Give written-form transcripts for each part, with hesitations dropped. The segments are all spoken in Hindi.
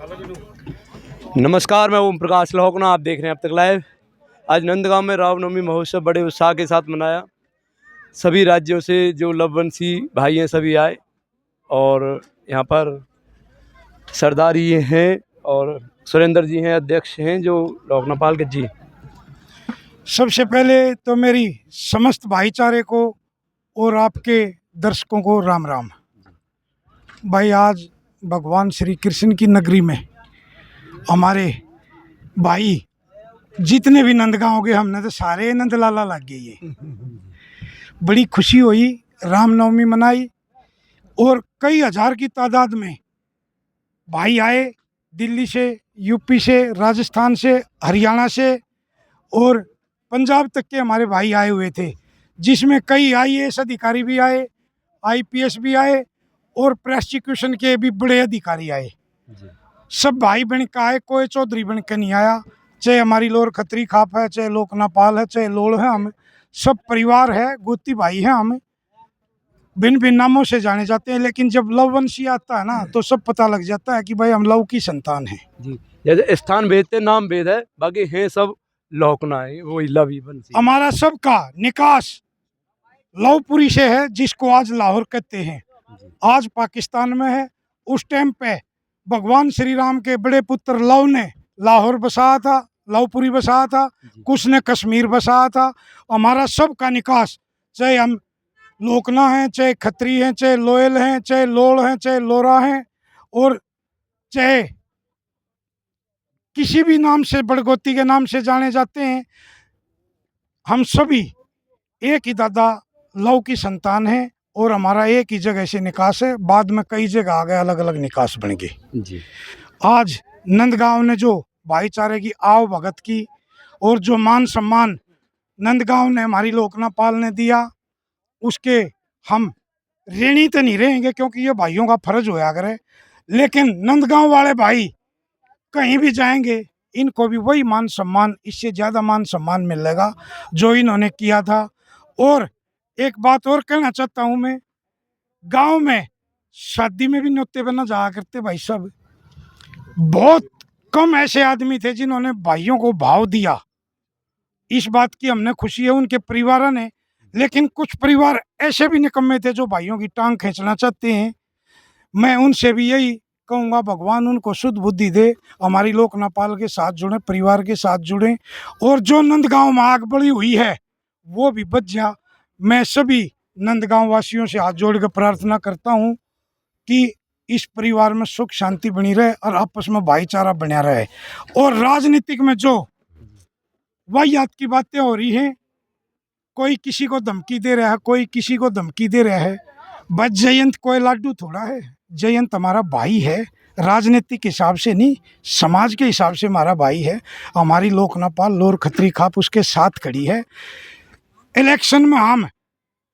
नमस्कार, मैं ओम प्रकाश लोहकना, आप देख रहे हैं अब तक लाइव। आज नंदगांव में रामनवमी महोत्सव बड़े उत्साह के साथ मनाया। सभी राज्यों से जो लववंशी भाई हैं सभी आए और यहाँ पर सरदार जी हैं और सुरेंद्र जी हैं, अध्यक्ष हैं जो लोकना पाल के जी। सबसे पहले तो मेरी समस्त भाईचारे को और आपके दर्शकों को राम राम। भाई, आज भगवान श्री कृष्ण की नगरी में हमारे भाई जितने भी नंदगांव के हमने तो सारे नंदलाला लग गई है। बड़ी खुशी हुई, रामनवमी मनाई और कई हजार की तादाद में भाई आए। दिल्ली से, यूपी से, राजस्थान से, हरियाणा से और पंजाब तक के हमारे भाई आए हुए थे, जिसमें कई आईएएस अधिकारी भी आए, आईपीएस भी आए और प्रोसिक्यूशन के भी बड़े अधिकारी आए। सब भाई बन के आए, कोई चौधरी बन के नहीं आया। चाहे हमारी लोर खत्री खाप है, चाहे लोकना पाल है, चाहे लोड़ है, हम सब परिवार है, गोती भाई हैं। हम भिन्न भिन्न नामों से जाने जाते हैं, लेकिन जब लववंशी आता है ना तो सब पता लग जाता है कि भाई हम लव की संतान हैं। जी, जैसे स्थान भेद थे, नाम भेद है, बाकी हैं सब लोकना है, वो लवी वंशी। हमारा सबका निकास लवपुरी से है, जिसको आज लाहौर कहते हैं। आज पाकिस्तान में है। उस टाइम पे भगवान श्री राम के बड़े पुत्र लव ने लाहौर बसाया था, लवपुरी बसाया था, कुछ ने कश्मीर बसाया था। हमारा सबका निकास, चाहे हम लोकना हैं, चाहे खत्री हैं, चाहे लोयल हैं, चाहे लोड़ हैं, चाहे लोरा हैं और चाहे किसी भी नाम से, बड़गोती के नाम से जाने जाते हैं, हम सभी एक ही दादा लव की संतान हैं और हमारा एक ही जगह से निकास है। बाद में कई जगह आ गए, अलग अलग निकास बन गए। आज नंदगांव ने जो भाईचारे की आव भगत की और जो मान सम्मान नंदगांव ने हमारी लोकना पाल ने दिया, उसके हम ऋणी तो नहीं रहेंगे, क्योंकि ये भाइयों का फर्ज होया करे। लेकिन नंदगांव वाले भाई कहीं भी जाएंगे, इनको भी वही मान सम्मान, इससे ज़्यादा मान सम्मान मिलेगा जो इन्होंने किया था। और एक बात और कहना चाहता हूँ, मैं गांव में शादी में भी न्योते बना जाया करते भाई साहब। बहुत कम ऐसे आदमी थे जिन्होंने भाइयों को भाव दिया। इस बात की हमने खुशी है उनके परिवार ने। लेकिन कुछ परिवार ऐसे भी निकम्मे थे जो भाइयों की टांग खींचना चाहते हैं। मैं उनसे भी यही कहूँगा, भगवान उनको शुद्ध बुद्धि दे, हमारी लोकना पाल के साथ जुड़े, परिवार के साथ जुड़ें और जो नंदगांव में आग बढ़ी हुई है वो भी बच जा। मैं सभी नंदगांव वासियों से हाथ जोड़ कर प्रार्थना करता हूँ कि इस परिवार में सुख शांति बनी रहे और आपस में भाईचारा बना रहे। और राजनीतिक में जो वाहियात की बातें हो रही हैं, कोई किसी को धमकी दे रहा है, कोई किसी को धमकी दे रहा है। बस जयंत कोई लाडू थोड़ा है, जयंत हमारा भाई है। राजनीतिक हिसाब से नहीं, समाज के हिसाब से हमारा भाई है। हमारी लोकना पाल लोर खत्री खाप उसके साथ खड़ी है। इलेक्शन में हम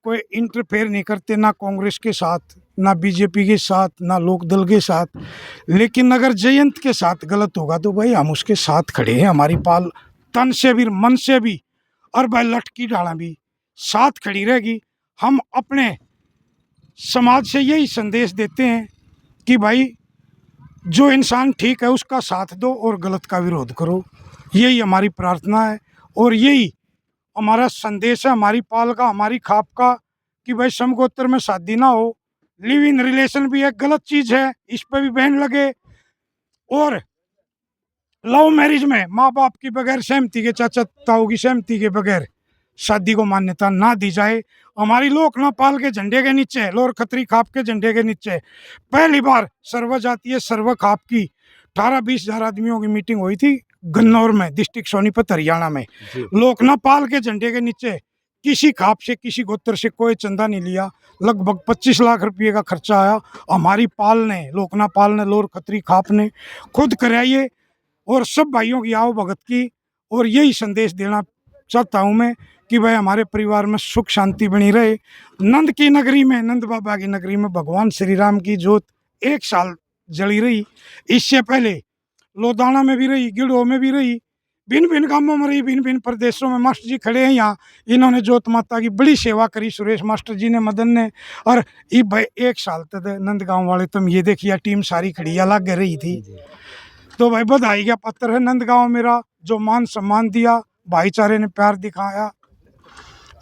कोई इंटरफेयर नहीं करते, ना कांग्रेस के साथ, ना बीजेपी के साथ, ना लोकदल के साथ। लेकिन अगर जयंत के साथ गलत होगा तो भाई हम उसके साथ खड़े हैं। हमारी पाल तन से भी, मन से भी और भाई लटकी डाला भी साथ खड़ी रहेगी। हम अपने समाज से यही संदेश देते हैं कि भाई जो इंसान ठीक है उसका साथ दो और गलत का विरोध करो। यही हमारी प्रार्थना है और यही हमारा संदेश है, हमारी पाल का, हमारी खाप का, कि भाई समगोत्र में शादी ना हो। लिव इन रिलेशन भी एक गलत चीज़ है, इस पर भी बैन लगे। और लव मैरिज में माँ बाप की बगैर सहमति के, चाचा ताऊ की सहमति के बगैर शादी को मान्यता ना दी जाए। हमारी लोकना पाल के झंडे के नीचे, लोर खत्री खाप के झंडे के नीचे पहली बार सर्व जातीय सर्व खाप की 18-20 हजार आदमियों की मीटिंग हुई थी गन्नौर में, डिस्ट्रिक्ट सोनीपत हरियाणा में। लोकना पाल के झंडे के नीचे किसी खाप से, किसी गोत्र से कोई चंदा नहीं लिया। लगभग 25 लाख रुपये का खर्चा आया। हमारी पाल ने, लोकना पाल ने, लोर खत्री खाप ने खुद कराइए और सब भाइयों की आओ भगत की। और यही संदेश देना चाहता हूँ मैं कि भाई हमारे परिवार में सुख शांति बनी रहे। नंद की नगरी में, नंद बाबा की नगरी में भगवान श्री राम की जोत 1 साल जली रही। इससे पहले लोदाना में भी रही, गिड़ो में भी रही, भिन्न भिन्न गांवों में रही, भिन्न भिन्न प्रदेशों में। मास्टर जी खड़े हैं यहाँ, इन्होंने जोत माता की बड़ी सेवा करी, सुरेश मास्टर जी ने, मदन ने। और ये भाई 1 साल तक नंदगांव वाले, तुम ये देखिए टीम सारी खड़ी अलग रही थी। तो भाई बधाई का पत्र है नंदगांव मेरा, जो मान सम्मान दिया, भाईचारे ने प्यार दिखाया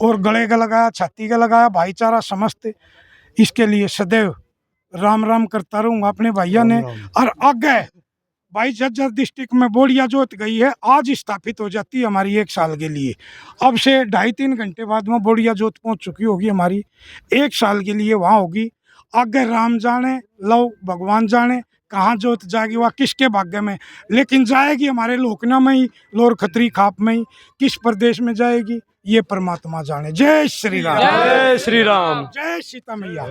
और गले का लगाया, छाती का लगाया, भाईचारा समझते, इसके लिए सदैव राम राम करता रहूंगा अपने भैया ने। और आगे भाई झज्जर डिस्ट्रिक्ट में बोड़िया जोत गई है, आज स्थापित हो जाती है हमारी 1 साल के लिए। अब से 2.5-3 घंटे बाद में बोड़िया जोत पहुंच चुकी होगी हमारी, 1 साल के लिए वहाँ होगी। आगे राम जाने, लव भगवान जाने कहाँ जोत जाएगी, वह किसके भाग्य में, लेकिन जाएगी हमारे लोकना में ही, लोर खत्री खाप में ही। किस प्रदेश में जाएगी ये परमात्मा जाने। जय श्री राम, जय श्री राम, जय सीता मैया।